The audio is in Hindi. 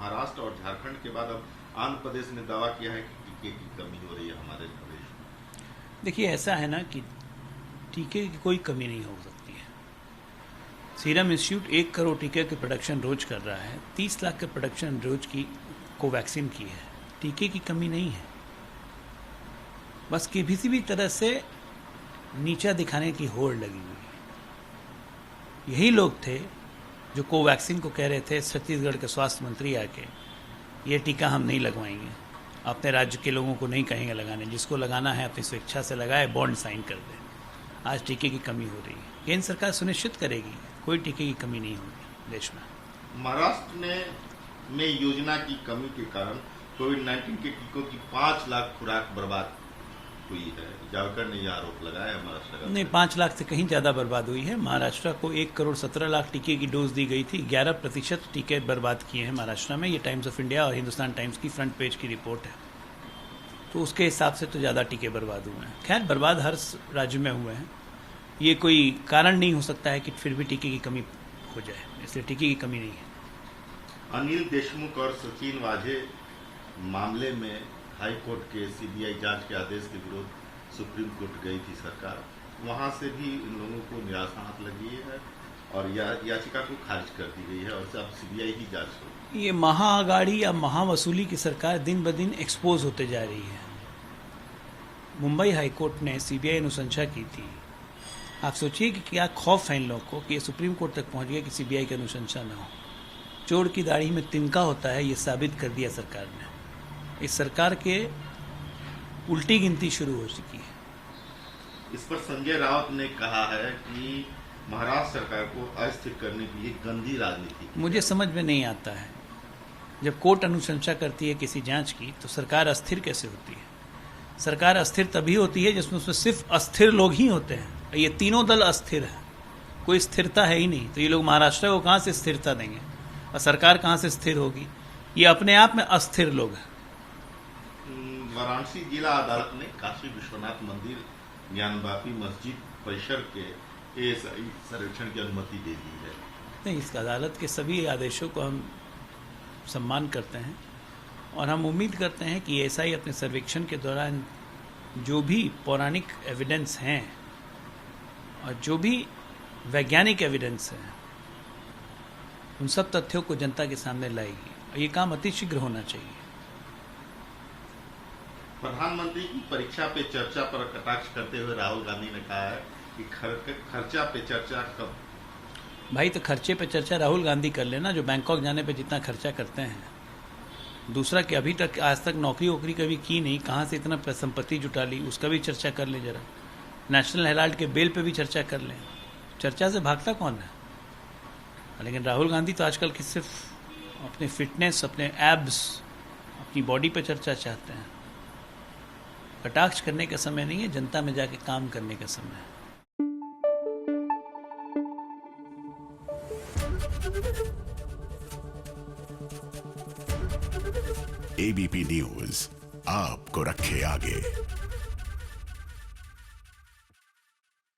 महाराष्ट्र और झारखंड के बाद अब आंध्र प्रदेश ने दावा किया है कि टीके की कमी हो रही है हमारे प्रदेश में। देखिए, ऐसा है ना कि टीके की कोई कमी नहीं हो सकती है। सीरम इंस्टीट्यूट 1 करोड़ टीके की प्रोडक्शन रोज कर रहा है, 30 लाख के प्रोडक्शन रोज की कोवैक्सीन की है। टीके की कमी नहीं है, बस किसी भी तरह से नीचा दिखाने की होड़ लगी हुई है। यही लोग थे जो कोवैक्सीन को कह रहे थे, छत्तीसगढ़ के स्वास्थ्य मंत्री आके, ये टीका हम नहीं लगवाएंगे, अपने राज्य के लोगों को नहीं कहेंगे लगाने, जिसको लगाना है अपनी स्वेच्छा से लगाए, बॉन्ड साइन कर दे। आज टीके की कमी हो रही है, केंद्र सरकार सुनिश्चित करेगी कोई टीके की कमी नहीं होगी देश में। महाराष्ट्र में योजना की कमी के कारण कोविड-19 के टीकों की 5 लाख खुराक बर्बाद हुई है। जावड़ेकर ने यह आरोप लगाया महाराष्ट्र का। नहीं, 5 लाख से कहीं ज़्यादा बर्बाद हुई है। महाराष्ट्र को 1 करोड़ 17 लाख टीके की डोज दी गई थी, 11% टीके बर्बाद किए हैं महाराष्ट्र में। ये टाइम्स ऑफ इंडिया और हिंदुस्तान टाइम्स की फ्रंट पेज की रिपोर्ट है, तो उसके हिसाब से तो ज़्यादा टीके बर्बाद हुए हैं। खैर, बर्बाद हर राज्य में हुए हैं, ये कोई कारण नहीं हो सकता है कि फिर भी टीके की कमी हो जाए, इसलिए टीके की कमी नहीं है। अनिल देशमुख और सचिन वाझे मामले में हाई कोर्ट के सीबीआई जांच के आदेश के विरोध सुप्रीम कोर्ट गई थी सरकार, वहां से भी इन लोगों को निराशा हाथ लगी है और याचिका को खारिज कर दी गई है और अब सीबीआई की जांच होगी। ये महाअगाड़ी या महावसूली की सरकार दिन ब दिन एक्सपोज होते जा रही है। मुंबई हाई कोर्ट ने सीबीआई अनुशंसा की थी। आप सोचिए कि क्या खौफ है इन लोगों को कि ये सुप्रीम कोर्ट तक पहुंच गया कि सीबीआई की अनुशंसा न हो। चोर की दाढ़ी में तिनका होता है, ये साबित कर दिया सरकार ने। इस सरकार के उल्टी गिनती शुरू हो चुकी है। इस पर संजय राउत ने कहा है कि महाराष्ट्र सरकार को अस्थिर करने के लिए गंदी राजनीति। मुझे समझ में नहीं आता है, जब कोर्ट अनुशंसा करती है किसी जांच की तो सरकार अस्थिर कैसे होती है? सरकार अस्थिर तभी होती है जिसमें उसमें सिर्फ अस्थिर लोग ही होते हैं। ये तीनों दल अस्थिर है, कोई स्थिरता है ही नहीं, तो ये लोग महाराष्ट्र को कहाँ से स्थिरता देंगे और सरकार कहाँ से स्थिर होगी? ये अपने आप में अस्थिर लोग हैं। वाराणसी जिला अदालत ने काशी विश्वनाथ मंदिर ज्ञानवापी मस्जिद परिसर के एएसआई सर्वेक्षण की अनुमति दे दी है। नहीं, इस अदालत के सभी आदेशों को हम सम्मान करते हैं और हम उम्मीद करते हैं कि एएसआई अपने सर्वेक्षण के दौरान जो भी पौराणिक एविडेंस हैं और जो भी वैज्ञानिक एविडेंस है, उन सब तथ्यों को जनता के सामने लाएगी और ये काम अतिशीघ्र होना चाहिए। प्रधानमंत्री की परीक्षा पे चर्चा पर कटाक्ष करते हुए राहुल गांधी ने कहा है कि खर्चा पे चर्चा कब? भाई, तो खर्चे पे चर्चा राहुल गांधी कर लेना, जो बैंकॉक जाने पे जितना खर्चा करते हैं। दूसरा कि अभी तक आज तक नौकरी वोकरी कभी की नहीं, कहाँ से इतना संपत्ति जुटा ली, उसका भी चर्चा कर ले जरा। नेशनल हेराल्ड के बेल पे भी चर्चा कर लें। चर्चा से भागता कौन है? लेकिन राहुल गांधी तो आजकल की सिर्फ अपने फिटनेस, अपने एब्स, अपनी बॉडी पे चर्चा चाहते हैं। कटाक्ष करने का समय नहीं है, जनता में जाके काम करने का समय है। एबीपी न्यूज आपको रखे आगे।